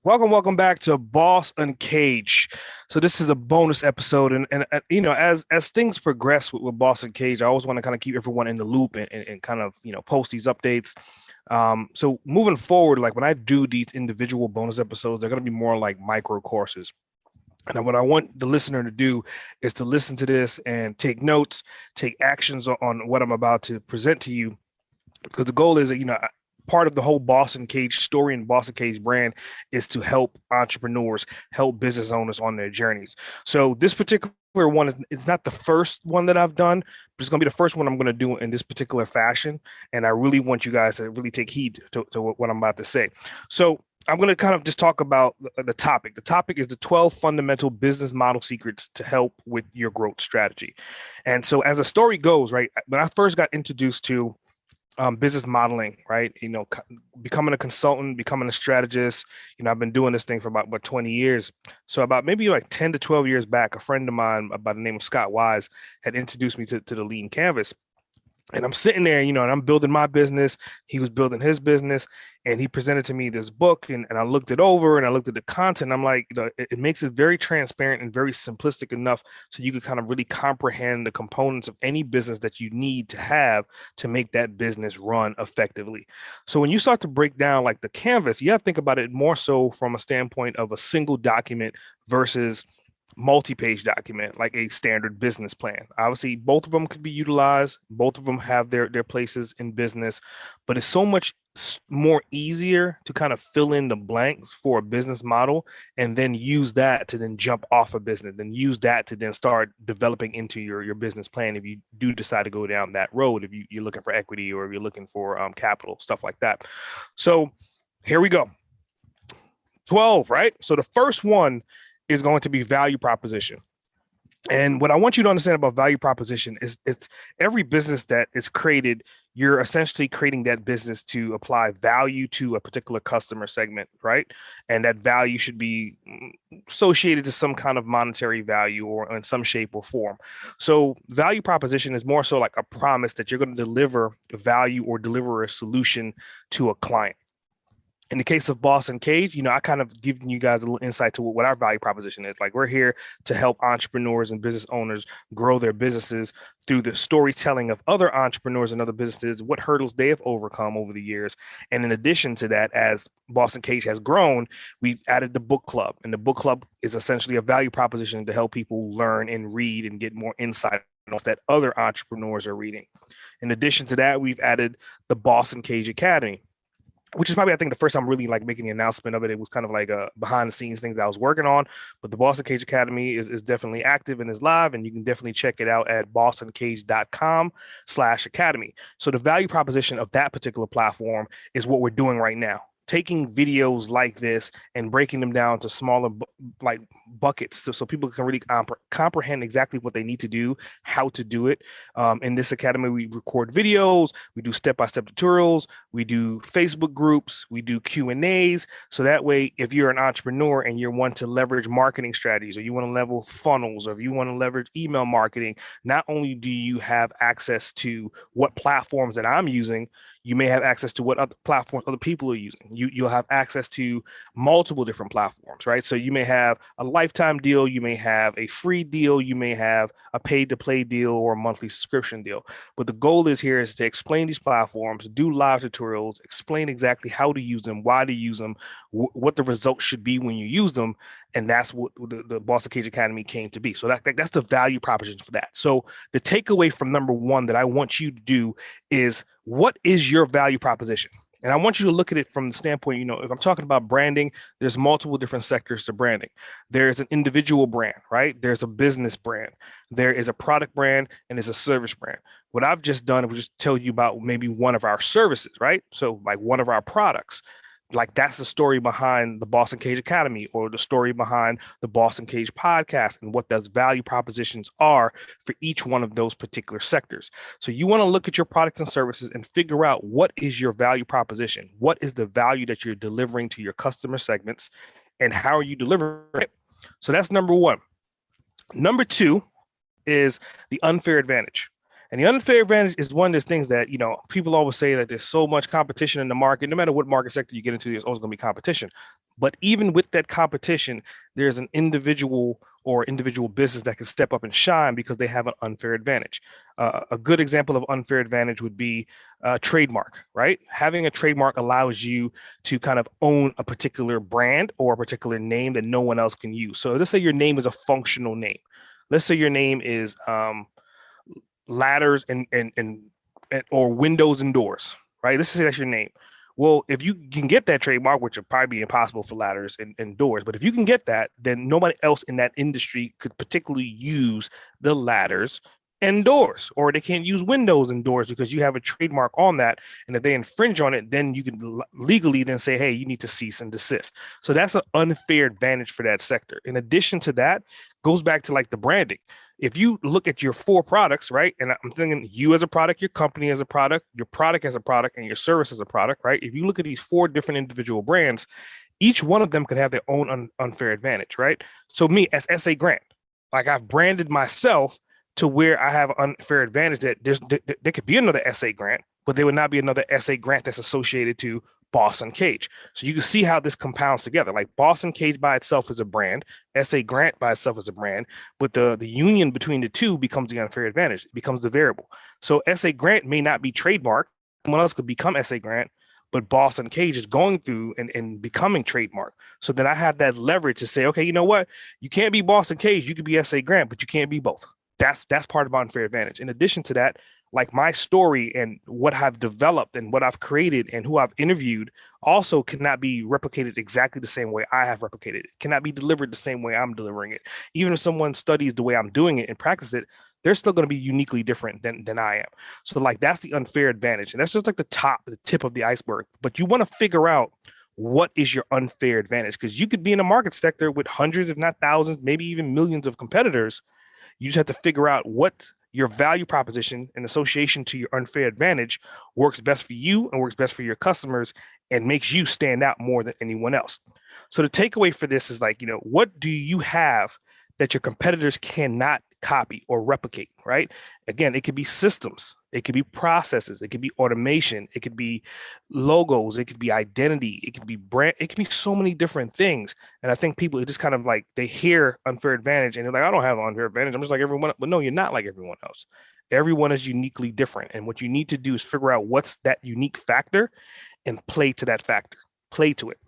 Welcome back to Boss Uncaged. So this is a bonus episode, and as things progress with Boss Uncaged, I always want to kind of keep everyone in the loop and kind of post these updates. So moving forward, like when I do these individual bonus episodes, they're going to be more like micro courses. And what I want the listener to do is to listen to this and take notes, take actions on what I'm about to present to you, because the goal is that part of the whole Boss Uncaged story and Boss Uncaged brand is to help entrepreneurs, help business owners on their journeys. So this particular one it's not the first one that I've done, but it's going to be the first one I'm going to do in this particular fashion. And I really want you guys to really take heed to what I'm about to say. So I'm going to kind of just talk about the topic. The topic is the 12 fundamental business model secrets to help with your growth strategy. And so as the story goes, right, when I first got introduced to business modeling, right? Becoming a consultant, becoming a strategist. I've been doing this thing for about 20 years. So about maybe like 10 to 12 years back, a friend of mine by the name of Scott Wise had introduced me to the Lean Canvas. And I'm sitting there, and I'm building my business. He was building his business, and he presented to me this book, and I looked it over, and I looked at the content. I'm like, it makes it very transparent and very simplistic enough so you can kind of really comprehend the components of any business that you need to have to make that business run effectively. So when you start to break down like the canvas, you have to think about it more so from a standpoint of a single document versus multi-page document, like a standard business plan. Obviously, both of them could be utilized. Both of them have their places in business, but it's so much more easier to kind of fill in the blanks for a business model and then use that to then jump off a business, then use that to then start developing into your business plan if you do decide to go down that road, if you're looking for equity or if you're looking for capital, stuff like that. So here we go. 12, right? So the first one is going to be value proposition. And what I want you to understand about value proposition is it's every business that is created, you're essentially creating that business to apply value to a particular customer segment, right? And that value should be associated to some kind of monetary value or in some shape or form. So value proposition is more so like a promise that you're going to deliver value or deliver a solution to a client. In the case of Boss Uncaged, I kind of given you guys a little insight to what our value proposition is. Like, we're here to help entrepreneurs and business owners grow their businesses through the storytelling of other entrepreneurs and other businesses, what hurdles they have overcome over the years. And in addition to that, as Boss Uncaged has grown, we've added the book club. And the book club is essentially a value proposition to help people learn and read and get more insight that other entrepreneurs are reading. In addition to that, we've added the Boss Uncaged Academy, which is probably, I think, the first time really like making the announcement of it. It was kind of like a behind the scenes things that I was working on, but the Boss Uncaged Academy is definitely active and is live, and you can definitely check it out at bossuncaged.com/academy. So the value proposition of that particular platform is what we're doing right now, taking videos like this and breaking them down to smaller like buckets so people can really comprehend exactly what they need to do, how to do it. In this academy, we record videos, we do step-by-step tutorials, we do Facebook groups, we do Q&As. So that way, if you're an entrepreneur and you want to leverage marketing strategies, or you want to level funnels, or if you want to leverage email marketing, not only do you have access to what platforms that I'm using, you may have access to what other platforms other people are using. You'll have access to multiple different platforms, right? So you may have a lifetime deal, you may have a free deal, you may have a paid to play deal or a monthly subscription deal. But the goal is here is to explain these platforms, do live tutorials, explain exactly how to use them, why to use them, what the results should be when you use them. And that's what the Boss Uncaged Academy came to be. So that's the value proposition for that. So the takeaway from number one that I want you to do is, what is your value proposition? And I want you to look at it from the standpoint, if I'm talking about branding, there's multiple different sectors to branding. There's an individual brand, right? There's a business brand. There is a product brand, and there's a service brand. What I've just done was just tell you about maybe one of our services, right? So like one of our products. Like, that's the story behind the Boss Uncaged Academy, or the story behind the Boss Uncaged podcast, and what those value propositions are for each one of those particular sectors. So you want to look at your products and services and figure out, what is your value proposition? What is the value that you're delivering to your customer segments, and how are you delivering it? So that's number one. Number two is the unfair advantage. And the unfair advantage is one of those things that, people always say that there's so much competition in the market. No matter what market sector you get into, there's always going to be competition. But even with that competition, there's an individual or individual business that can step up and shine because they have an unfair advantage. A good example of unfair advantage would be a trademark, right? Having a trademark allows you to kind of own a particular brand or a particular name that no one else can use. So let's say your name is a functional name. Let's say your name is ladders and or windows and doors, right? Let's say that's your name. Well, if you can get that trademark, which would probably be impossible for ladders and doors, but if you can get that, then nobody else in that industry could particularly use the ladders and doors, or they can't use windows and doors because you have a trademark on that. And if they infringe on it, then you can legally then say, hey, you need to cease and desist. So that's an unfair advantage for that sector. In addition to that, goes back to like the branding. If you look at your 4 products, right? And I'm thinking you as a product, your company as a product, your product as a product, and your service as a product, right? If you look at these 4 different individual brands, each one of them could have their own unfair advantage, right? So me as SA Grant, like I've branded myself to where I have an unfair advantage that there could be another SA Grant, but there would not be another SA Grant that's associated to Boss Uncaged. So you can see how this compounds together. Like Boss Uncaged by itself is a brand, SA Grant by itself is a brand, but the union between the two becomes the unfair advantage. It becomes the variable. So SA Grant may not be trademarked. Someone else could become SA Grant, but Boss Uncaged is going through and becoming trademark. So then I have that leverage to say, okay, you know what? You can't be Boss Uncaged. You could be SA Grant, but you can't be both. That's part of my unfair advantage. In addition to that, like my story and what I've developed and what I've created and who I've interviewed also cannot be replicated exactly the same way I have replicated it. Cannot be delivered the same way I'm delivering it. Even if someone studies the way I'm doing it and practice it, they're still going to be uniquely different than I am. So like that's the unfair advantage. And that's just like the tip of the iceberg. But you want to figure out what is your unfair advantage, because you could be in a market sector with hundreds, if not thousands, maybe even millions of competitors. You just have to figure out what your value proposition in association to your unfair advantage works best for you and works best for your customers and makes you stand out more than anyone else. So the takeaway for this is like, what do you have that your competitors cannot copy or replicate, right? Again, it could be systems, it could be processes, it could be automation, it could be logos, it could be identity, it could be brand, it could be so many different things. And I think people just kind of like, they hear unfair advantage and they're like, I don't have an unfair advantage. I'm just like everyone. But no, you're not like everyone else. Everyone is uniquely different. And what you need to do is figure out what's that unique factor and play to that factor, play to it.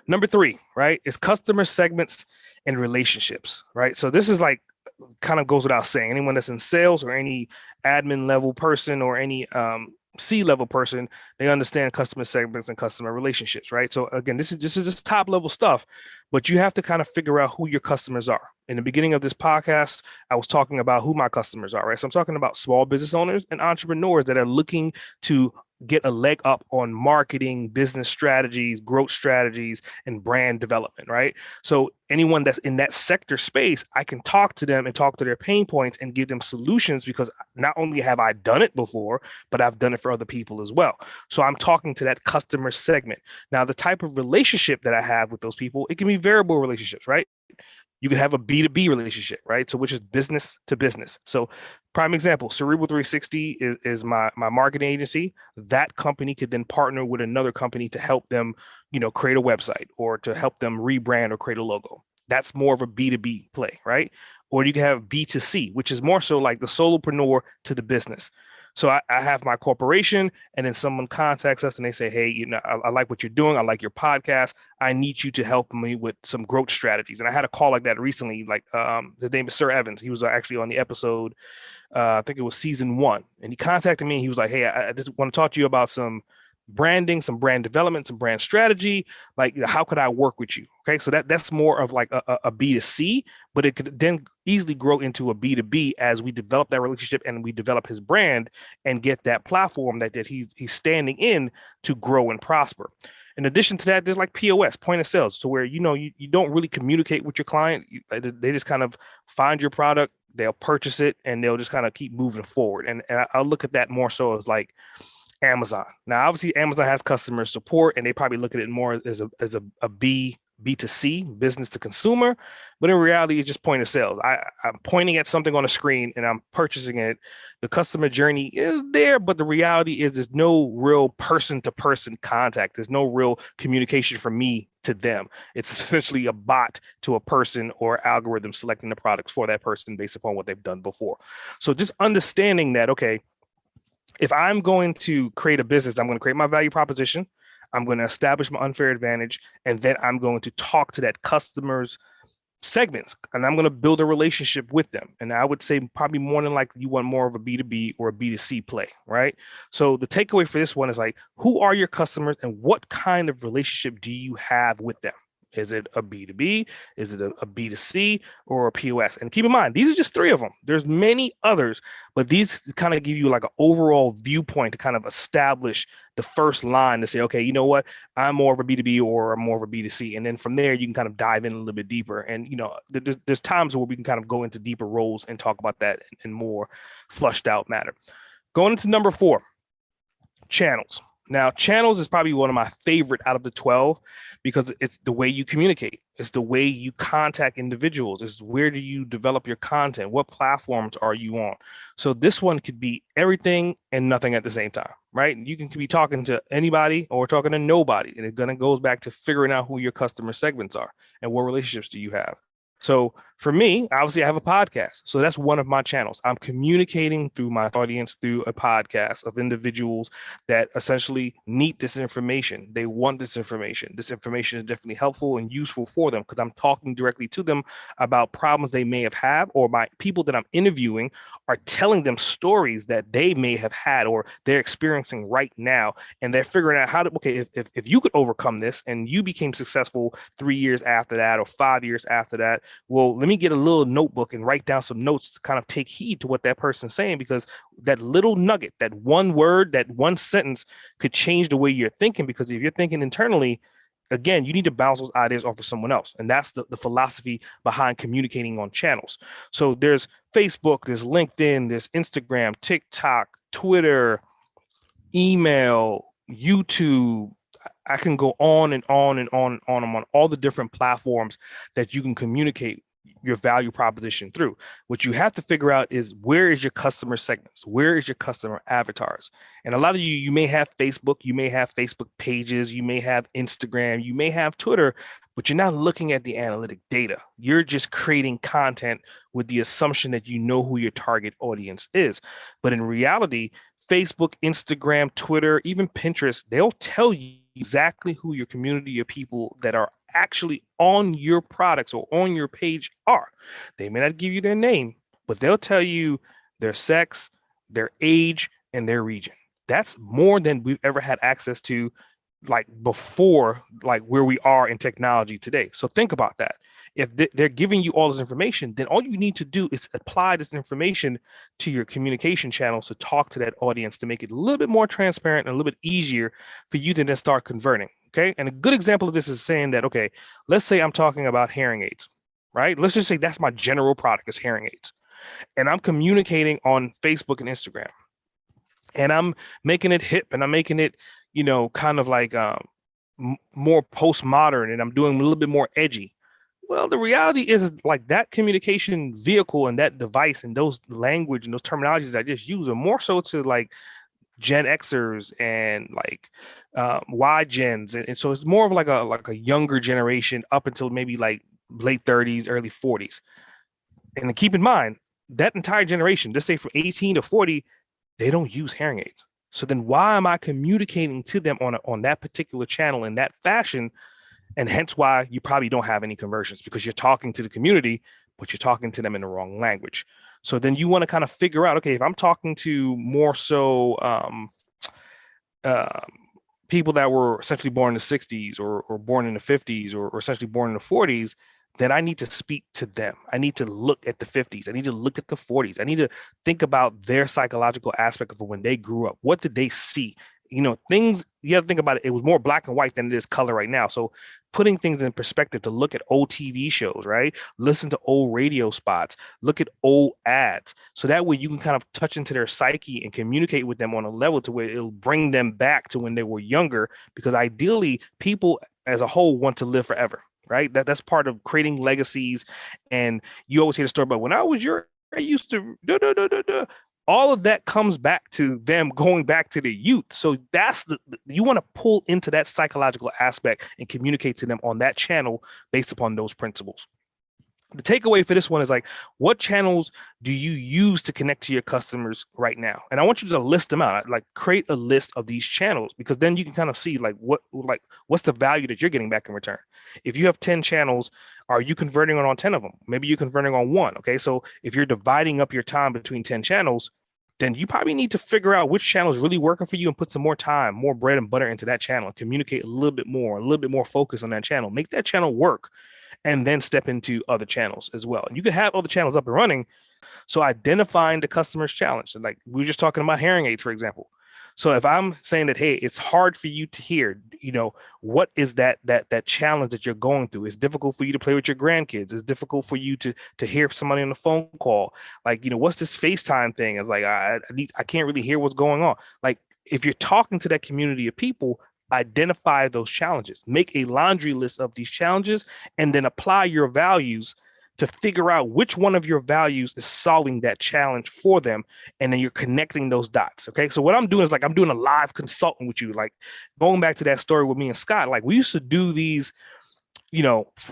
Number 3, right, is customer segments and relationships, right? So this is like kind of goes without saying. Anyone that's in sales or any admin level person or any C-level person, they understand customer segments and customer relationships, right? So again, this is just top level stuff, but you have to kind of figure out who your customers are. In the beginning of this podcast, I was talking about who my customers are, right? So I'm talking about small business owners and entrepreneurs that are looking to get a leg up on marketing, business strategies, growth strategies, and brand development, right? So anyone that's in that sector space, I can talk to them and talk to their pain points and give them solutions, because not only have I done it before, but I've done it for other people as well. So I'm talking to that customer segment. Now, the type of relationship that I have with those people, it can be variable relationships, right? You could have a B2B relationship, right? So which is business to business. So prime example, Cerebral 360 is my marketing agency. That company could then partner with another company to help them, create a website or to help them rebrand or create a logo. That's more of a B2B play, right? Or you can have B2C, which is more so like the solopreneur to the business. So I have my corporation, and then someone contacts us and they say, hey, I like what you're doing. I like your podcast. I need you to help me with some growth strategies. And I had a call like that recently. Like his name is Sir Evans. He was actually on the episode. I think it was season 1. And he contacted me. He was like, hey, I just want to talk to you about some branding, some brand development, some brand strategy. Like, how could I work with you? Okay. So that's more of like a B2C, but it could then easily grow into a B2B as we develop that relationship and we develop his brand and get that platform that he's standing in to grow and prosper. In addition to that, there's like POS, point of sales, to where, you don't really communicate with your client. They just kind of find your product, they'll purchase it, and they'll just kind of keep moving forward. And I'll look at that more so as like Amazon. Now, obviously, Amazon has customer support, and they probably look at it more as a B B2C, business to consumer, but in reality, it's just point of sale. I'm pointing at something on a screen and I'm purchasing it. The customer journey is there, but the reality is there's no real person-to-person contact. There's no real communication from me to them. It's essentially a bot to a person or algorithm selecting the products for that person based upon what they've done before. So just understanding that, okay, if I'm going to create a business, I'm going to create my value proposition. I'm going to establish my unfair advantage, and then I'm going to talk to that customer's segments, and I'm going to build a relationship with them. And I would say probably more than likely you want more of a B2B or a B2C play, right? So the takeaway for this one is like, who are your customers and what kind of relationship do you have with them? Is it a B2B? Is it a B2C or a POS? And keep in mind, these are just 3 of them. There's many others, but these kind of give you like an overall viewpoint to kind of establish the first line to say, okay, you know what? I'm more of a B2B or I'm more of a B2C. And then from there, you can kind of dive in a little bit deeper. And, you know, there's times where we can kind of go into deeper roles and talk about that in more flushed out matter. Going into number 4, channels. Now, channels is probably one of my favorite out of the 12 because it's the way you communicate. It's the way you contact individuals. It's where do you develop your content? What platforms are you on? So this one could be everything and nothing at the same time, right? You can be talking to anybody or talking to nobody. And it then goes back to figuring out who your customer segments are and what relationships do you have. So for me, obviously I have a podcast. So that's one of my channels. I'm communicating through my audience through a podcast of individuals that essentially need this information. They want this information. This information is definitely helpful and useful for them because I'm talking directly to them about problems they may have had, or my people that I'm interviewing are telling them stories that they may have had or they're experiencing right now. And they're figuring out how to, okay, if you could overcome this and you became successful 3 years after that or 5 years after that, well, let me get a little notebook and write down some notes to kind of take heed to what that person's saying, because that little nugget, that one word, that one sentence could change the way you're thinking. Because if you're thinking internally, again, you need to bounce those ideas off of someone else. And that's the philosophy behind communicating on channels. So there's Facebook, there's LinkedIn, there's Instagram, TikTok, Twitter, email, YouTube. I can go on and on and on and on. I'm on all the different platforms that you can communicate your value proposition through. What you have to figure out is, where is your customer segments? Where is your customer avatars? And a lot of you may have Facebook, you may have Facebook pages, you may have Instagram, you may have Twitter, but you're not looking at the analytic data. You're just creating content with the assumption that you know who your target audience is. But in reality, Facebook, Instagram, Twitter, even Pinterest, they'll tell you exactly who your community, your people that are actually on your products or on your page are. They may not give you their name, but they'll tell you their sex, their age, and their region. That's more than we've ever had access to, like before, like where we are in technology today. So think about that. If they're giving you all this information, then all you need to do is apply this information to your communication channels to talk to that audience, to make it a little bit more transparent and a little bit easier for you to then start converting. Okay. And a good example of this is saying that, okay, let's say I'm talking about hearing aids, right? Let's just say that's my general product is hearing aids. And I'm communicating on Facebook and Instagram. And I'm making it hip and I'm making it, you know, kind of like more postmodern, and I'm doing a little bit more edgy. Well, the reality is, like, that communication vehicle and that device and those language and those terminologies that I just use are more so to like Gen Xers and like Y gens. And so it's more of like a younger generation up until maybe like late 30s, early 40s. And keep in mind, that entire generation, let's say from 18 to 40, they don't use hearing aids. So then why am I communicating to them on that particular channel in that fashion? And hence why you probably don't have any conversions, because you're talking to the community, but you're talking to them in the wrong language. So then you want to kind of figure out, okay, if I'm talking to more so people that were essentially born in the 60s or born in the 50s or essentially born in the 40s, then I need to speak to them. I need to look at the 50s. I need to look at the 40s. I need to think about their psychological aspect of when they grew up. What did they see? You know, things, you have to think about it. It was more black and white than it is color right now. So putting things in perspective, to look at old TV shows, right? Listen to old radio spots, look at old ads. So that way you can kind of touch into their psyche and communicate with them on a level to where it'll bring them back to when they were younger, because ideally people as a whole want to live forever. right? That's part of creating legacies. And you always hear the story about when I was I used to all of that comes back to them going back to the youth. So that's you want to pull into that psychological aspect and communicate to them on that channel based upon those principles. The takeaway for this one is like, what channels do you use to connect to your customers right now? And I want you to list them out, like create a list of these channels, because then you can kind of see like what's the value that you're getting back in return. If you have 10 channels, are you converting on 10 of them? Maybe you're converting on one. Okay. So if you're dividing up your time between 10 channels, then you probably need to figure out which channel is really working for you and put some more time, more bread and butter into that channel and communicate a little bit more focus on that channel. Make that channel work, and then step into other channels as well. And you can have other channels up and running. So identifying the customer's challenge, like we were just talking about hearing aids, for example. So if I'm saying that, hey, it's hard for you to hear, what is that challenge that you're going through? It's difficult for you to play with your grandkids. It's difficult for you to hear somebody on the phone call. Like, what's this FaceTime thing? It's like, I can't really hear what's going on. Like, if you're talking to that community of people, identify those challenges, make a laundry list of these challenges, and then apply your values to figure out which one of your values is solving that challenge for them. And then you're connecting those dots. Okay. So what I'm doing is like, I'm doing a live consulting with you, like going back to that story with me and Scott, like we used to do these,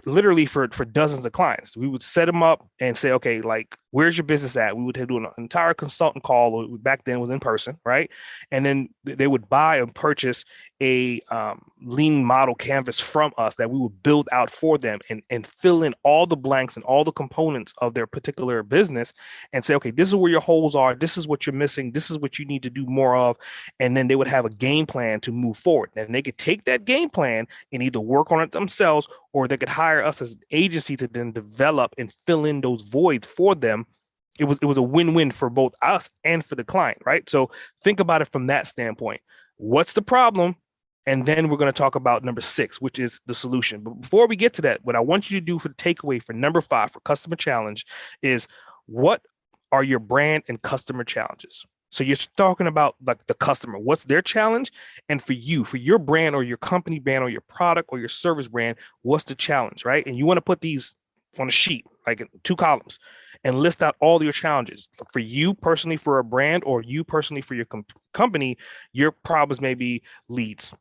literally for dozens of clients. We would set them up and say, okay, like, where's your business at? We would do an entire consultant call. Back then it was in person, right? And then they would buy and purchase a lean model canvas from us that we would build out for them and fill in all the blanks and all the components of their particular business and say, okay, this is where your holes are. This is what you're missing. This is what you need to do more of. And then they would have a game plan to move forward. And they could take that game plan and either work on it themselves, or they could hire us as an agency to then develop and fill in those voids for them. It was a win-win for both us and for the client, right? So think about it from that standpoint. What's the problem? And then we're going to talk about number 6, which is the solution. But before we get to that, what I want you to do for the takeaway for number 5 for customer challenge is, what are your brand and customer challenges? So you're talking about like the customer, what's their challenge? And for you, for your brand or your company brand or your product or your service brand, what's the challenge, right? And you want to put these on a sheet, like in 2 columns, and list out all your challenges. For you personally, for a brand, or you personally for your company, your problems may be leads.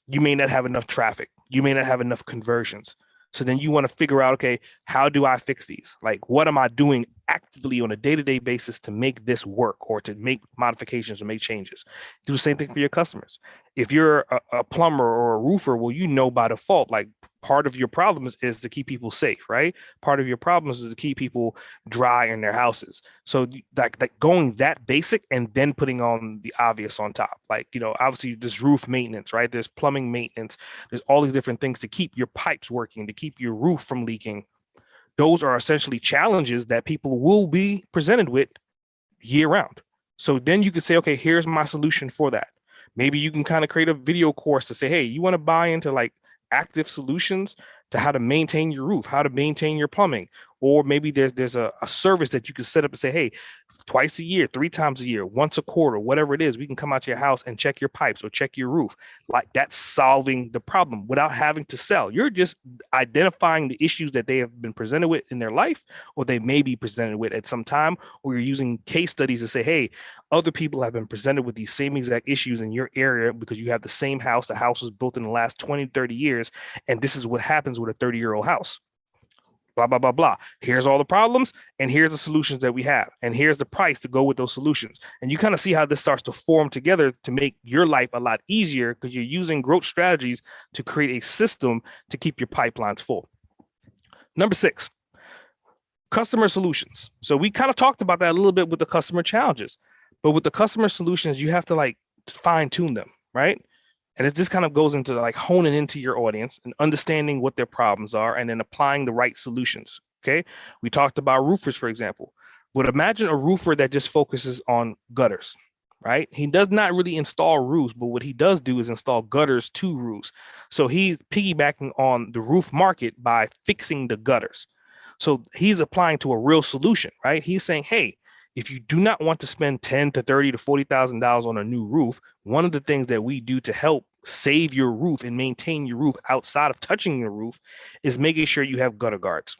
You may not have enough traffic. You may not have enough conversions. So then you want to figure out, okay, how do I fix these? Like, what am I doing actively on a day-to-day basis to make this work, or to make modifications or make changes? Do the same thing for your customers. If you're a plumber or a roofer, well, by default, like, part of your problems is to keep people safe, right? Part of your problems is to keep people dry in their houses. So like going that basic and then putting on the obvious on top. Like, obviously there's roof maintenance, right? There's plumbing maintenance. There's all these different things to keep your pipes working, to keep your roof from leaking. Those are essentially challenges that people will be presented with year round. So then you could say, okay, here's my solution for that. Maybe you can kind of create a video course to say, hey, you want to buy into like active solutions to how to maintain your roof, how to maintain your plumbing. Or maybe there's a service that you can set up and say, hey, twice a year, 3 times a year, once a quarter, whatever it is, we can come out to your house and check your pipes or check your roof. Like, that's solving the problem without having to sell. You're just identifying the issues that they have been presented with in their life, or they may be presented with at some time, or you're using case studies to say, hey, other people have been presented with these same exact issues in your area because you have the same house. The house was built in the last 20, 30 years, and this is what happens with a 30-year-old house. Blah, blah, blah, blah. Here's all the problems, and here's the solutions that we have, and here's the price to go with those solutions. And you kind of see how this starts to form together to make your life a lot easier, because you're using growth strategies to create a system to keep your pipelines full. Number 6, customer solutions. So we kind of talked about that a little bit with the customer challenges, but with the customer solutions, you have to like fine tune them, right? And this kind of goes into like honing into your audience and understanding what their problems are, and then applying the right solutions. Okay. We talked about roofers, for example. But imagine a roofer that just focuses on gutters, right? He does not really install roofs, but what he does do is install gutters to roofs. So he's piggybacking on the roof market by fixing the gutters. So he's applying to a real solution, right? He's saying, hey, if you do not want to spend $10,000 to $30,000 to $40,000 on a new roof, one of the things that we do to help save your roof and maintain your roof outside of touching your roof is making sure you have gutter guards,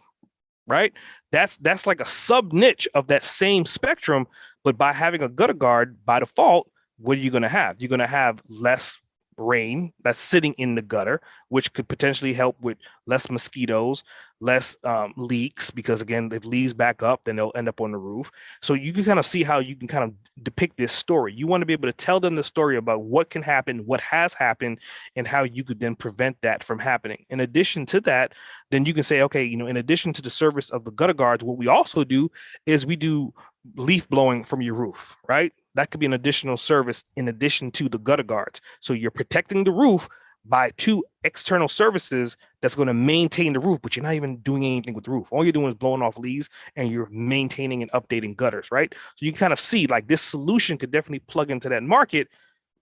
right? That's like a sub niche of that same spectrum. But by having a gutter guard by default, what are you going to have? You're going to have less rain that's sitting in the gutter, which could potentially help with less mosquitoes, less leaks, because again, if leaves back up, then they'll end up on the roof. So you can kind of see how you can kind of depict this story. You want to be able to tell them the story about what can happen, what has happened, and how you could then prevent that from happening. In addition to that, then you can say, okay, in addition to the service of the gutter guards, what we also do is we do leaf blowing from your roof, right? That could be an additional service in addition to the gutter guards. So you're protecting the roof by two external services that's going to maintain the roof, but you're not even doing anything with the roof. All you're doing is blowing off leaves and you're maintaining and updating gutters, right? So you can kind of see like this solution could definitely plug into that market,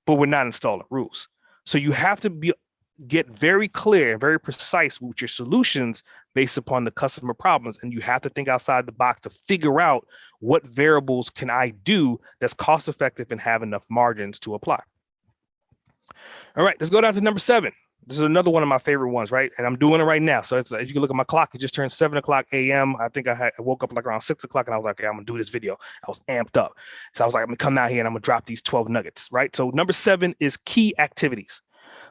but we're not installing roofs. So you have to get very clear and very precise with your solutions based upon the customer problems. And you have to think outside the box to figure out what variables can I do that's cost effective and have enough margins to apply. All right, let's go down to number 7. This is another one of my favorite ones, right? And I'm doing it right now. So it's as you can look at my clock, it just turned 7:00 a.m. I think I woke up like around 6:00 and I was like, okay, I'm gonna do this video. I was amped up. So I was like, I'm gonna come out here and I'm gonna drop these 12 nuggets, right? So number 7 is key activities.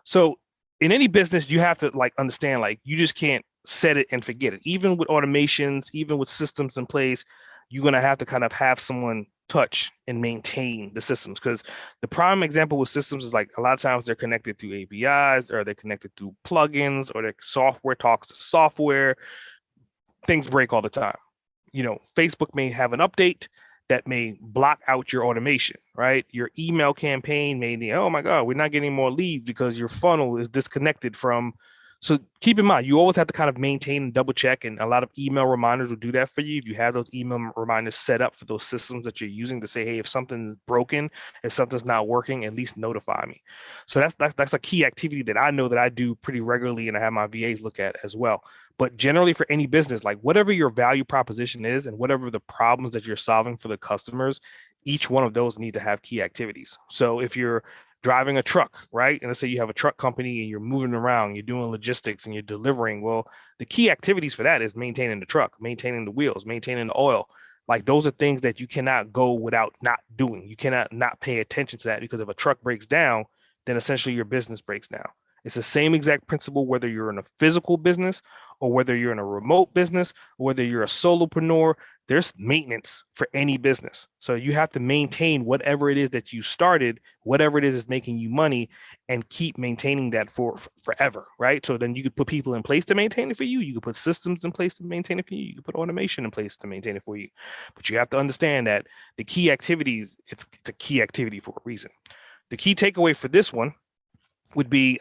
So in any business, you have to like understand, like you just can't set it and forget it. Even with automations, even with systems in place, you're going to have to kind of have someone touch and maintain the systems, because the prime example with systems is like a lot of times they're connected through APIs or they're connected through plugins or their software talks to software. Things break all the time. Facebook may have an update that may block out your automation, right? Your email campaign may be, oh my God, we're not getting more leads because your funnel is disconnected from. So keep in mind, you always have to kind of maintain and double check. And a lot of email reminders will do that for you. If you have those email reminders set up for those systems that you're using to say, hey, if something's broken, if something's not working, at least notify me. So that's a key activity that I know that I do pretty regularly and I have my VAs look at as well. But generally for any business, like whatever your value proposition is and whatever the problems that you're solving for the customers, each one of those need to have key activities. So if you're driving a truck, right? And let's say you have a truck company and you're moving around, you're doing logistics and you're delivering. Well, the key activities for that is maintaining the truck, maintaining the wheels, maintaining the oil. Like those are things that you cannot go without not doing. You cannot not pay attention to that, because if a truck breaks down, then essentially your business breaks down. It's the same exact principle, whether you're in a physical business or whether you're in a remote business or whether you're a solopreneur. There's maintenance for any business. So you have to maintain whatever it is that you started, whatever it is making you money, and keep maintaining that for forever, right? So then you could put people in place to maintain it for you. You could put systems in place to maintain it for you. You could put automation in place to maintain it for you. But you have to understand that the key activities, it's a key activity for a reason. The key takeaway for this one would be,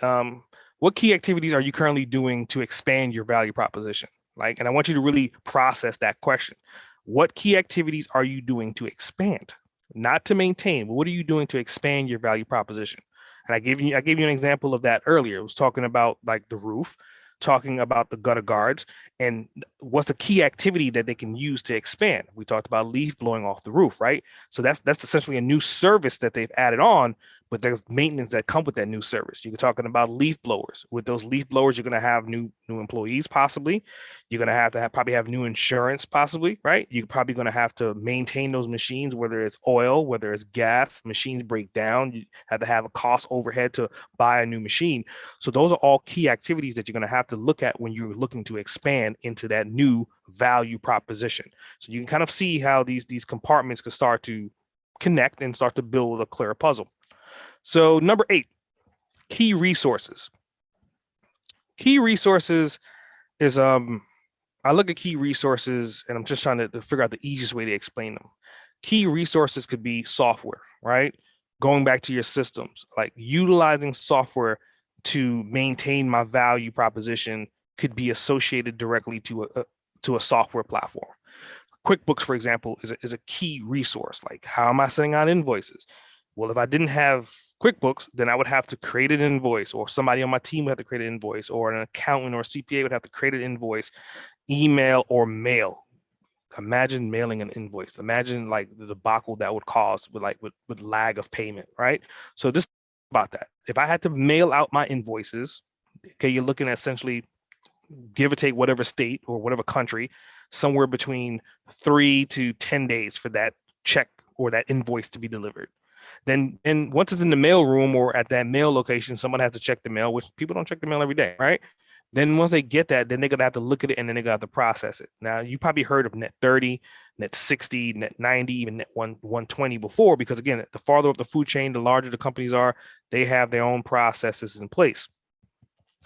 what key activities are you currently doing to expand your value proposition? And I want you to really process that question. What key activities are you doing to expand, not to maintain, but what are you doing to expand your value proposition? And I gave you an example of that earlier. It was talking about like the roof, talking about the gutter guards, and what's the key activity that they can use to expand. We talked about leaf blowing off the roof, right? So that's essentially a new service that they've added on, but there's maintenance that come with that new service. You're talking about leaf blowers. With those leaf blowers, you're going to have new employees, possibly. You're going to probably have new insurance, possibly, right? You're probably going to have to maintain those machines, whether it's oil, whether it's gas, machines break down. You have to have a cost overhead to buy a new machine. So those are all key activities that you're going to have to look at when you're looking to expand into that new value proposition. So you can kind of see how these compartments can start to connect and start to build a clear puzzle. So number 8, key resources. Key resources is, I look at key resources and I'm just trying to figure out the easiest way to explain them. Key resources could be software, right? Going back to your systems, like utilizing software to maintain my value proposition could be associated directly to a software platform. QuickBooks, for example, is a key resource. Like, how am I sending out invoices? Well, if I didn't have QuickBooks, then I would have to create an invoice, or somebody on my team would have to create an invoice, or an accountant or CPA would have to create an invoice, email or mail. Imagine mailing an invoice. Imagine like the debacle that would cause with lag of payment, right? So just about that. If I had to mail out my invoices, okay, you're looking at essentially, give or take whatever state or whatever country, somewhere between 3 to 10 days for that check or that invoice to be delivered. Then, and once it's in the mail room or at that mail location, someone has to check the mail, which people don't check the mail every day, right? Then once they get that, then they're gonna have to look at it and then they're gonna have to process it. Now, you probably heard of net 30, net 60, net 90, even net 120 before, because again, the farther up the food chain, the larger the companies are, they have their own processes in place.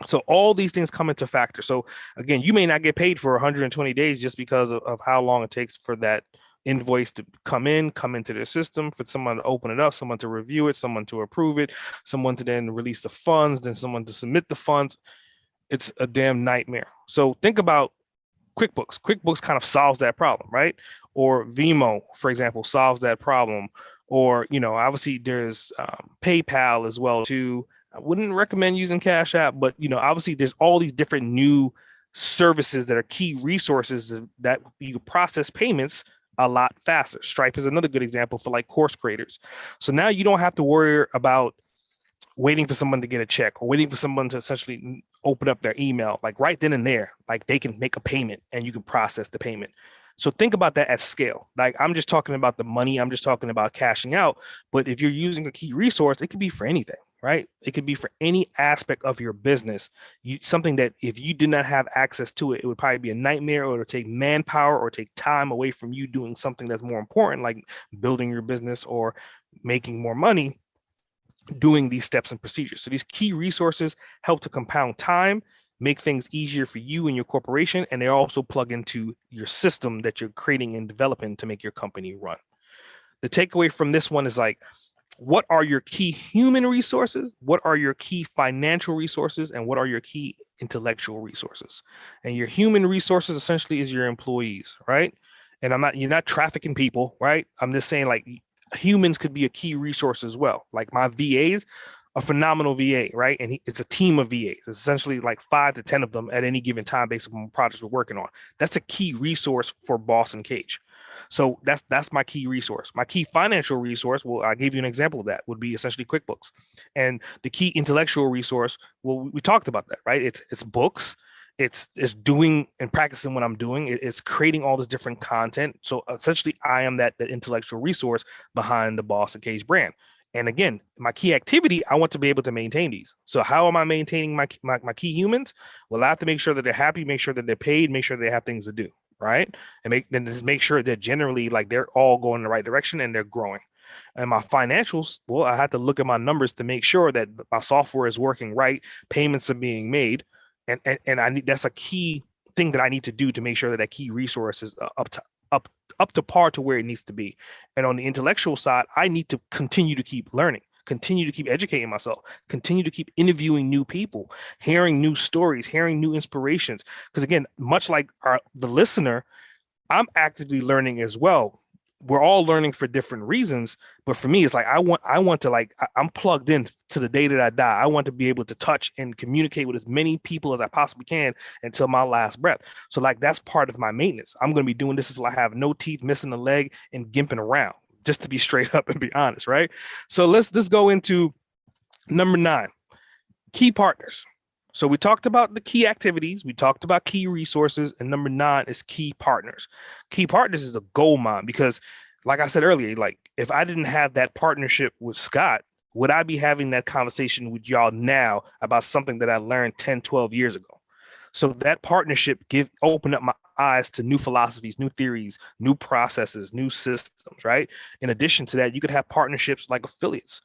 So all these things come into factor. So again, you may not get paid for 120 days just because of how long it takes for that invoice to come into their system, for someone to open it up, someone to review it, someone to approve it, someone to then release the funds, then someone to submit the funds. It's a damn nightmare. So think about QuickBooks. QuickBooks kind of solves that problem, right? Or Vimo, for example, solves that problem. Or, obviously there's PayPal as well too. I wouldn't recommend using Cash App, but obviously there's all these different new services that are key resources that you process payments a lot faster. Stripe is another good example for like course creators. So now you don't have to worry about waiting for someone to get a check or waiting for someone to essentially open up their email, like right then and there, like they can make a payment and you can process the payment. So think about that at scale. Like I'm just talking about the money, I'm just talking about cashing out. But if you're using a key resource, it could be for anything, right? It could be for any aspect of your business. Something that if you did not have access to it, it would probably be a nightmare, or to take manpower or take time away from you doing something that's more important, like building your business or making more money, doing these steps and procedures. So these key resources help to compound time, make things easier for you and your corporation, and they also plug into your system that you're creating and developing to make your company run. The takeaway from this one is like, what are your key human resources? What are your key financial resources? And what are your key intellectual resources? And your human resources essentially is your employees, right? And you're not trafficking people, right? I'm just saying like humans could be a key resource as well. Like my VAs, a phenomenal VA, right? And it's a team of VAs. It's essentially like 5 to 10 of them at any given time based on projects we're working on. That's a key resource for Boss Uncaged. So that's my key resource. My key financial resource, well, I'll give you an example of that, would be essentially QuickBooks. And the key intellectual resource, well, we talked about that, right? It's books. It's doing and practicing what I'm doing. It's creating all this different content. So essentially, I am that intellectual resource behind the Boss Uncaged brand. And again, my key activity, I want to be able to maintain these. So how am I maintaining my key humans? Well, I have to make sure that they're happy, make sure that they're paid, make sure they have things to do, right? And just make sure that generally like they're all going in the right direction and they're growing. And my financials, well, I have to look at my numbers to make sure that my software is working right, payments are being made. And I need, that's a key thing that I need to do to make sure that key resource is up to par to where it needs to be. And on the intellectual side, I need to continue to keep learning, continue to keep educating myself, continue to keep interviewing new people, hearing new stories, hearing new inspirations. Because again, much like the listener, I'm actively learning as well. We're all learning for different reasons, but for me, it's like I want to like I'm plugged in to the day that I die. I want to be able to touch and communicate with as many people as I possibly can until my last breath. So like that's part of my maintenance. I'm going to be doing this until I have no teeth, missing a leg, and gimping around. Just to be straight up and be honest, right? So let's go into number 9, key partners. So we talked about the key activities, we talked about key resources, and number 9 is key partners. Key partners is a gold mine because, like I said earlier, like if I didn't have that partnership with Scott, would I be having that conversation with y'all now about something that I learned 10, 12 years ago? So that partnership opened up my eyes to new philosophies, new theories, new processes, new systems, right? In addition to that, you could have partnerships like affiliates.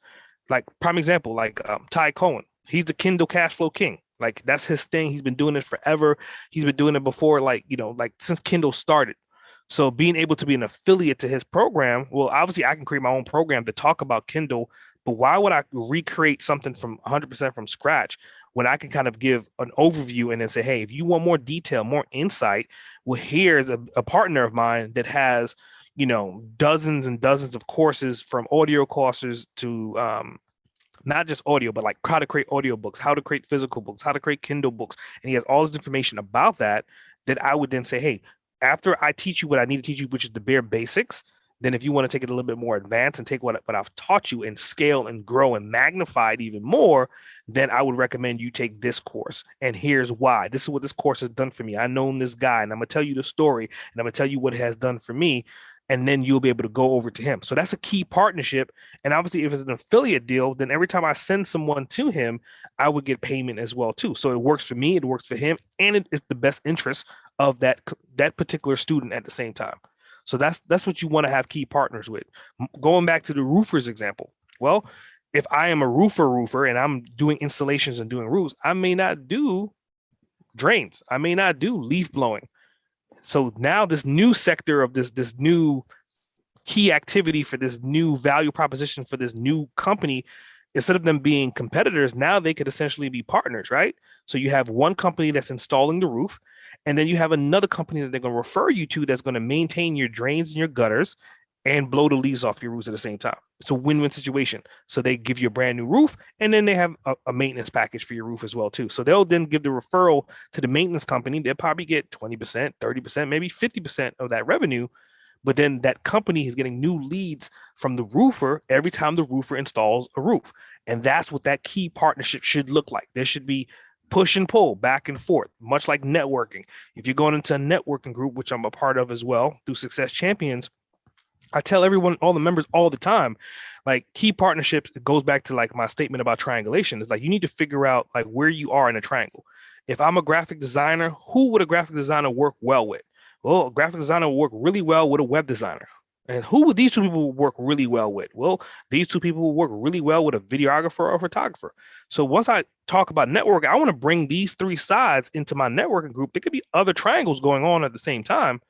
Like prime example, like Ty Cohen, he's the Kindle cash flow king. Like that's his thing. He's been doing it forever. He's been doing it before, like, like since Kindle started. So being able to be an affiliate to his program, well, obviously I can create my own program to talk about Kindle, but why would I recreate something from 100% from scratch when I can kind of give an overview and then say, hey, if you want more detail, more insight, well, here's a partner of mine that has, dozens and dozens of courses, from audio courses to not just audio, but like how to create audio books, how to create physical books, how to create Kindle books. And he has all this information about that I would then say, hey, after I teach you what I need to teach you, which is the bare basics, then if you want to take it a little bit more advanced and take what I've taught you and scale and grow and magnify it even more, then I would recommend you take this course. And here's why. This is what this course has done for me. I known this guy, and I'm going to tell you the story, and I'm going to tell you what it has done for me. And then you'll be able to go over to him. So that's a key partnership. And obviously, if it's an affiliate deal, then every time I send someone to him, I would get payment as well too. So it works for me, it works for him, and it is the best interest of that particular student at the same time. So that's what you want to have key partners with. Going back to the roofers example. Well, if I am a roofer and I'm doing installations and doing roofs, I may not do drains. I may not do leaf blowing. So now this new sector of this new key activity for this new value proposition for this new company, instead of them being competitors, now they could essentially be partners, right? So you have one company that's installing the roof, and then you have another company that they're going to refer you to that's going to maintain your drains and your gutters and blow the leaves off your roofs at the same time. It's a win-win situation. So they give you a brand new roof, and then they have a maintenance package for your roof as well too. So they'll then give the referral to the maintenance company. They'll probably get 20%, 30%, maybe 50% of that revenue. But then that company is getting new leads from the roofer every time the roofer installs a roof. And that's what that key partnership should look like. There should be push and pull back and forth, much like networking. If you're going into a networking group, which I'm a part of as well through Success Champions, I tell everyone, all the members all the time, like key partnerships, it goes back to like my statement about triangulation. It's like you need to figure out like where you are in a triangle. If I'm a graphic designer, who would a graphic designer work well with? Well, a graphic designer will work really well with a web designer. And who would these two people work really well with? Well, these two people will work really well with a videographer or a photographer. So once I talk about networking, I want to bring these three sides into my networking group. There could be other triangles going on at the same time,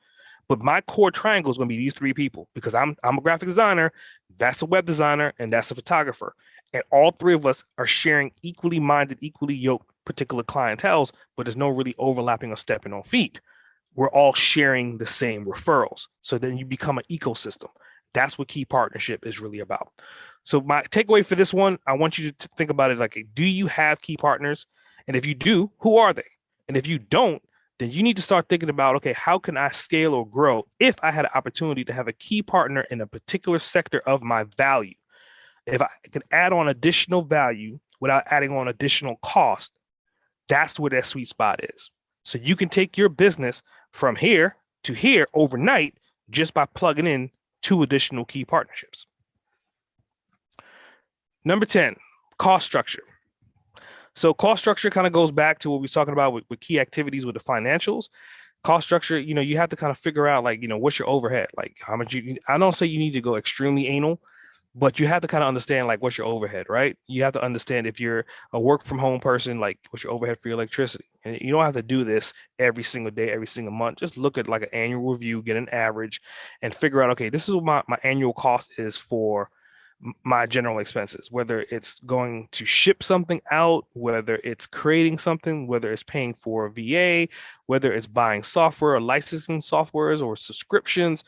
but my core triangle is going to be these three people because I'm a graphic designer, that's a web designer, and that's a photographer. And all three of us are sharing equally minded, equally yoked particular clienteles, but there's no really overlapping or stepping on feet. We're all sharing the same referrals. So then you become an ecosystem. That's what key partnership is really about. So my takeaway for this one, I want you to think about it like, do you have key partners? And if you do, who are they? And if you don't, then you need to start thinking about, okay, how can I scale or grow if I had an opportunity to have a key partner in a particular sector of my value? If I can add on additional value without adding on additional cost, that's where that sweet spot is. So you can take your business from here to here overnight just by plugging in 2 additional key partnerships. Number 10, cost structure. So cost structure kind of goes back to what we were talking about with key activities with the financials. Cost structure, you have to kind of figure out like, what's your overhead? Like how much I don't say you need to go extremely anal, but you have to kind of understand like what's your overhead, right? You have to understand if you're a work from home person, like what's your overhead for your electricity. And you don't have to do this every single day, every single month. Just look at like an annual review, get an average and figure out, okay, this is what my annual cost is for my general expenses, whether it's going to ship something out, whether it's creating something, whether it's paying for a VA, whether it's buying software or licensing softwares or subscriptions.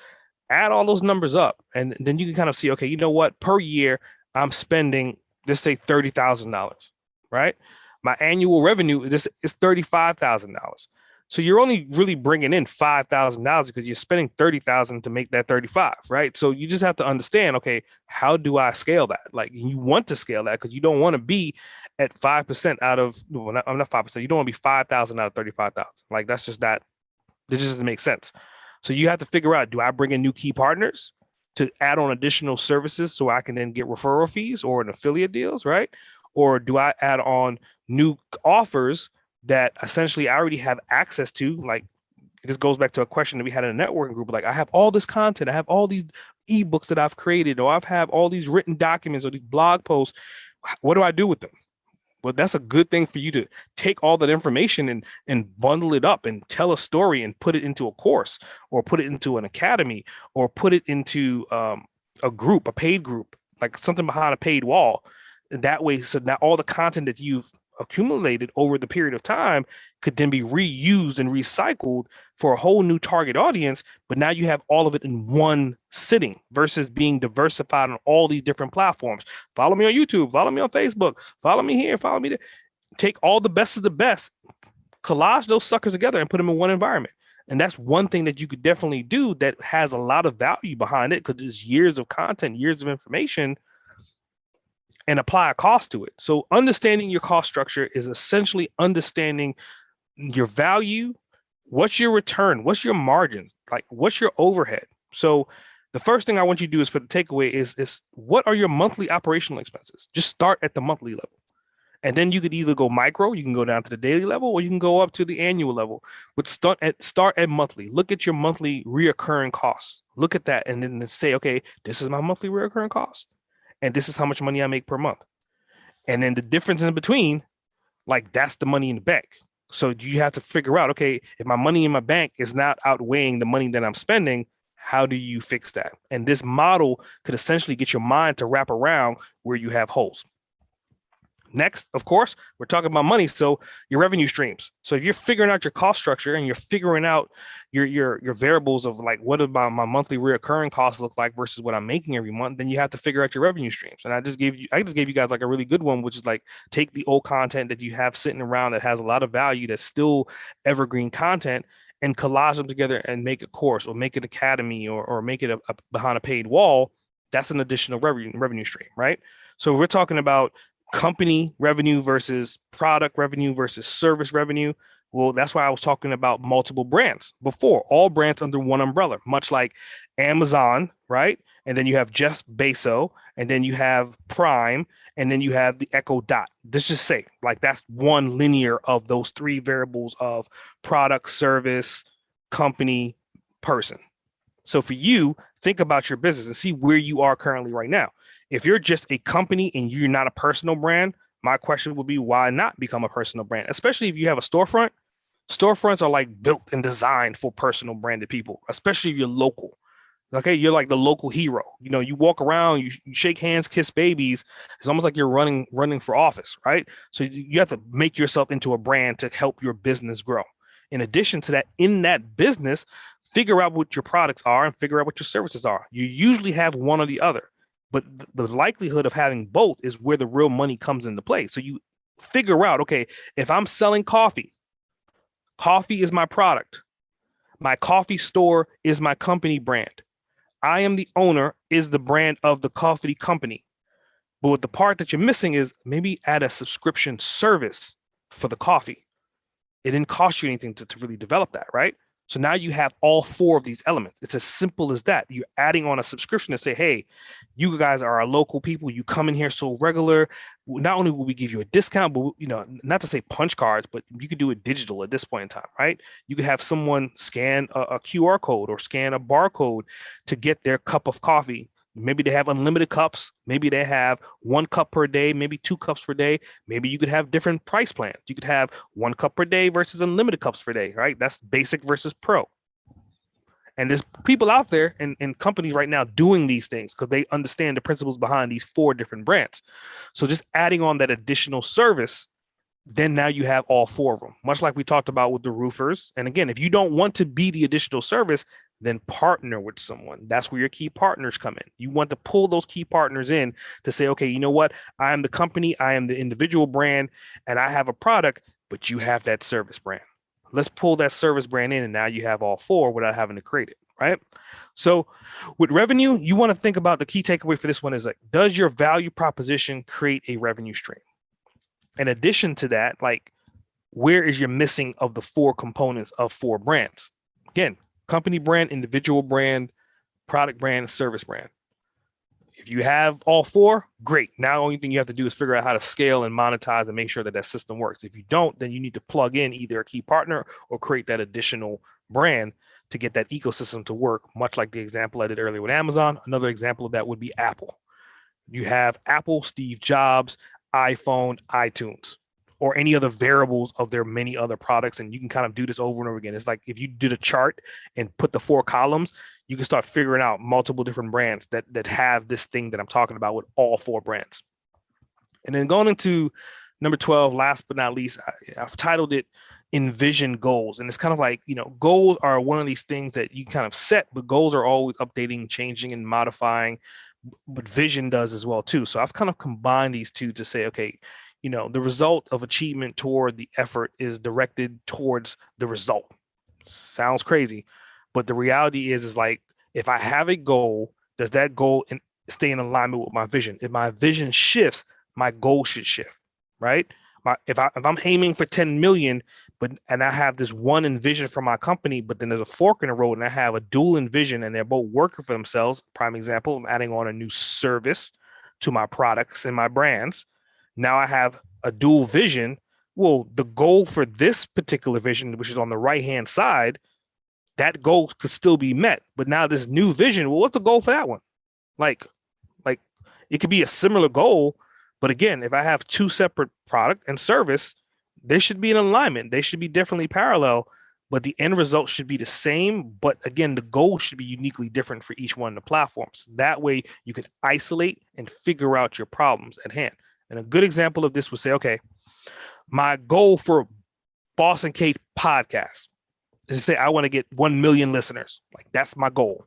Add all those numbers up, and then you can kind of see, okay, you know what? Per year, I'm spending, let's say $30,000, right? My annual revenue is $35,000. So you're only really bringing in $5,000 because you're spending $30,000 to make that 35, right? So you just have to understand, okay, how do I scale that? Like you want to scale that because you don't want to be at 5% out of, well, I'm not 5%. You don't want to be 5,000 out of 35,000. Like that's just that. This just doesn't make sense. So you have to figure out, do I bring in new key partners to add on additional services so I can then get referral fees or an affiliate deals, right? Or do I add on new offers that essentially I already have access to? Like this goes back to a question that we had in a networking group. Like I have all this content, I have all these ebooks that I've created, or I've have all these written documents or these blog posts. What do I do with them? Well, that's a good thing for you to take all that information and bundle it up and tell a story and put it into a course or put it into an academy or put it into a group, a paid group, like something behind a paid wall. That way, so now all the content that you've accumulated over the period of time could then be reused and recycled for a whole new target audience. But now you have all of it in one sitting versus being diversified on all these different platforms. Follow me on YouTube, follow me on Facebook, follow me here, follow me there. Take all the best of the best, collage those suckers together and put them in one environment. And that's one thing that you could definitely do that has a lot of value behind it, because it's years of content, years of information, and apply a cost to it. So understanding your cost structure is essentially understanding your value, what's your return, what's your margin, like what's your overhead. So the first thing I want you to do is, for the takeaway, is what are your monthly operational expenses? Just start at the monthly level. And then you could either go micro, you can go down to the daily level, or you can go up to the annual level. But start at monthly. Look at your monthly reoccurring costs. Look at that, and then say, okay, this is my monthly reoccurring cost, and this is how much money I make per month. And then the difference in between, like, that's the money in the bank. So you have to figure out, okay, if my money in my bank is not outweighing the money that I'm spending, how do you fix that? And this model could essentially get your mind to wrap around where you have holes. Next, of course, we're talking about money. So your revenue streams. So if you're figuring out your cost structure and you're figuring out your variables of, like, what about my monthly recurring costs look like versus what I'm making every month, then you have to figure out your revenue streams. And I just gave you guys like a really good one, which is like, take the old content that you have sitting around that has a lot of value, that's still evergreen content, and collage them together and make a course, or make an academy, or make it a behind a paid wall. That's an additional revenue stream, right? So we're talking about company revenue versus product revenue versus service revenue. Well, that's why I was talking about multiple brands before, all brands under one umbrella, much like Amazon, right? And then you have Jeff Bezos, and then you have Prime, and then you have the Echo Dot. Let's just say, like, that's one linear of those three variables of product, service, company, person. So for you, think about your business and see where you are currently right now. If you're just a company and you're not a personal brand, my question would be, why not become a personal brand? Especially if you have a storefront. Storefronts are like built and designed for personal branded people, especially if you're local. Okay, you're like the local hero. You know, you walk around, you shake hands, kiss babies. It's almost like you're running for office, right? So you have to make yourself into a brand to help your business grow. In addition to that, in that business, figure out what your products are and figure out what your services are. You usually have one or the other, but the likelihood of having both is where the real money comes into play. So you figure out, okay, if I'm selling coffee, coffee is my product. My coffee store is my company brand. I am the owner is the brand of the coffee company. But what the part that you're missing is maybe add a subscription service for the coffee. It didn't cost you anything to really develop that, right? So now you have all four of these elements. It's as simple as that. You're adding on a subscription to say, hey, you guys are our local people. You come in here so regular. Not only will we give you a discount, but, you know, not to say punch cards, but you could do it digital at this point in time, right? You could have someone scan a QR code or scan a barcode to get their cup of coffee. Maybe they have unlimited cups. Maybe they have 1 cup per day, maybe 2 cups per day. Maybe you could have different price plans. You could have 1 cup per day versus unlimited cups per day, right? That's basic versus pro. And there's people out there and companies right now doing these things because they understand the principles behind these 4 different brands. So just adding on that additional service, then now you have all 4 of them, much like we talked about with the roofers. And again, if you don't want to be the additional service, then partner with someone. That's where your key partners come in. You want to pull those key partners in to say, okay, you know what? I am the company, I am the individual brand, and I have a product, but you have that service brand. Let's pull that service brand in, and now you have all 4 without having to create it, right? So with revenue, you want to think about the key takeaway for this one is, like, does your value proposition create a revenue stream? In addition to that, like, where is your missing of the 4 components of 4 brands? Again, company brand, individual brand, product brand, service brand. If you have all 4, great. Now, the only thing you have to do is figure out how to scale and monetize and make sure that that system works. If you don't, then you need to plug in either a key partner or create that additional brand to get that ecosystem to work, much like the example I did earlier with Amazon. Another example of that would be Apple. You have Apple, Steve Jobs, iPhone, iTunes, or any other variables of their many other products. And you can kind of do this over and over again. It's like if you did a chart and put the 4 columns, you can start figuring out multiple different brands that have this thing that I'm talking about with all 4 brands. And then going into number 12, last but not least, I've titled it Envision Goals. And it's kind of like, you know, goals are one of these things that you kind of set, but goals are always updating, changing, and modifying. But vision does as well too. So I've kind of combined these two to say, okay, you know, the result of achievement toward the effort is directed towards the result. Sounds crazy, but the reality is like, if I have a goal, does that goal stay in alignment with my vision? If my vision shifts, my goal should shift, right? If I'm aiming for 10 million, and I have this one envision for my company, but then there's a fork in the road and I have a dual envision and they're both working for themselves. Prime example, I'm adding on a new service to my products and my brands. Now I have a dual vision. Well, the goal for this particular vision, which is on the right-hand side, that goal could still be met. But now this new vision, well, what's the goal for that one? Like, like it could be a similar goal, but again, if I have two separate product and service, they should be in alignment. They should be definitely parallel, but the end result should be the same. But again, the goal should be uniquely different for each one of the platforms. That way you can isolate and figure out your problems at hand. And a good example of this would say, okay, my goal for Boss Uncaged podcast is to say I want to get 1 million listeners. Like, that's my goal.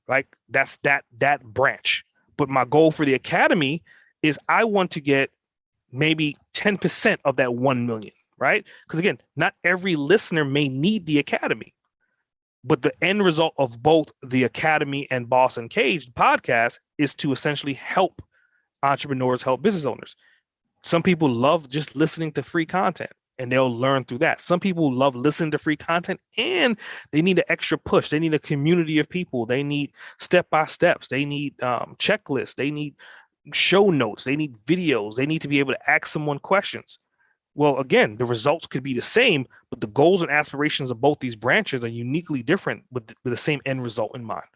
Like, that's that branch. But my goal for the academy is I want to get maybe 10% of that 1 million, right? Because again, not every listener may need the academy, but the end result of both the academy and Boss Uncaged podcast is to essentially help entrepreneurs, help business owners. Some people love just listening to free content and they'll learn through that. Some people love listening to free content and they need an extra push. They need a community of people. They need step-by-steps. They need checklists. They need show notes. They need videos. They need to be able to ask someone questions. Well, again, the results could be the same, but the goals and aspirations of both these branches are uniquely different with the same end result in mind.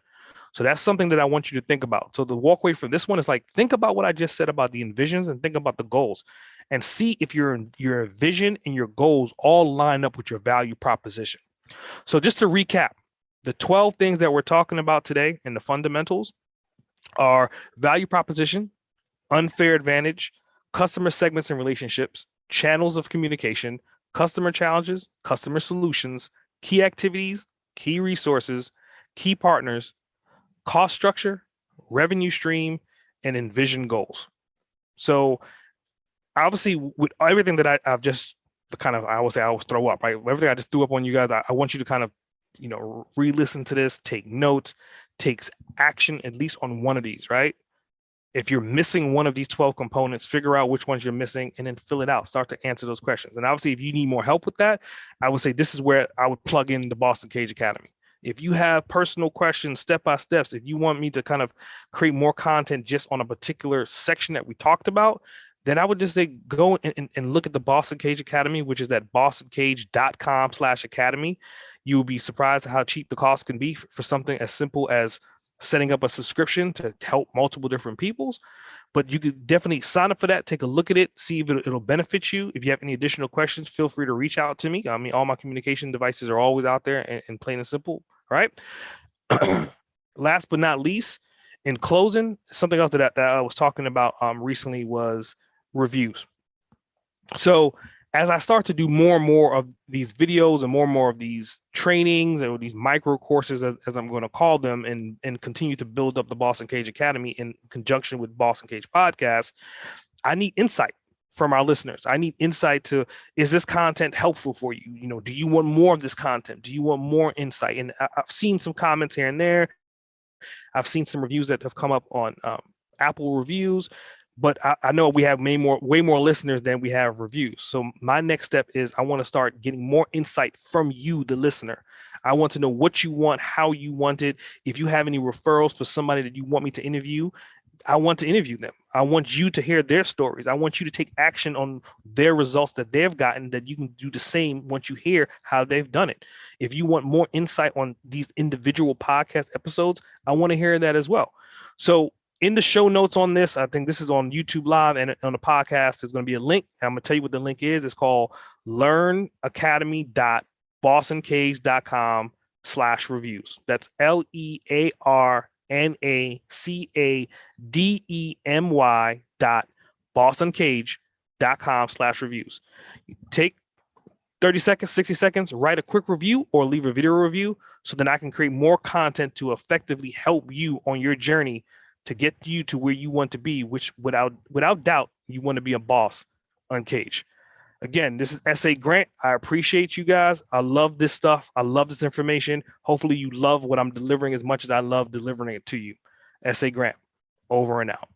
So that's something that I want you to think about. So the walkway from this one is like, think about what I just said about the envisions and think about the goals and see if your vision and your goals all line up with your value proposition. So just to recap, the 12 things that we're talking about today and the fundamentals are value proposition, unfair advantage, customer segments and relationships, channels of communication, customer challenges, customer solutions, key activities, key resources, key partners, cost structure, revenue stream, and envision goals. So obviously with everything that I've just kind of, I will say I always throw up, right? Everything I just threw up on you guys, I want you to kind of, re-listen to this, take notes, take action, at least on one of these, right? If you're missing one of these 12 components, figure out which ones you're missing and then fill it out. Start to answer those questions. And obviously, if you need more help with that, I would say this is where I would plug in the Boss Uncaged Academy. If you have personal questions, step-by-steps, if you want me to kind of create more content just on a particular section that we talked about, then I would just say go and look at the Boss Uncaged Academy, which is at bossuncaged.com/academy. You will be surprised at how cheap the cost can be for something as simple as setting up a subscription to help multiple different peoples. But you could definitely sign up for that, take a look at it, see if it'll benefit you. If you have any additional questions, feel free to reach out to me. I mean, all my communication devices are always out there and plain and simple, right? Last but not least, in closing, something else that I was talking about recently was reviews. So as I start to do more and more of these videos and more of these trainings or these micro courses, as I'm going to call them, and continue to build up the Boss Uncaged Academy in conjunction with Boss Uncaged Podcast, I need insight from our listeners. I need insight to, is this content helpful for you? Do you want more of this content? Do you want more insight? And I've seen some comments here and there. I've seen some reviews that have come up on Apple reviews. But I know we have way more listeners than we have reviews. So my next step is I want to start getting more insight from you, the listener. I want to know what you want, how you want it. If you have any referrals for somebody that you want me to interview, I want to interview them. I want you to hear their stories. I want you to take action on their results that they've gotten, that you can do the same once you hear how they've done it. If you want more insight on these individual podcast episodes, I want to hear that as well. So in the show notes on this, I think this is on YouTube Live and on the podcast, there's going to be a link. I'm going to tell you what the link is. It's called learnacademy.bossuncaged.com/reviews. That's learnacademy.bossuncaged.com/reviews. Take 30 seconds, 60 seconds, write a quick review or leave a video review so then I can create more content to effectively help you on your journey to get you to where you want to be, which without doubt, you want to be a boss uncaged. Again, this is S.A. Grant. I appreciate you guys. I love this stuff. I love this information. Hopefully you love what I'm delivering as much as I love delivering it to you. S.A. Grant, over and out.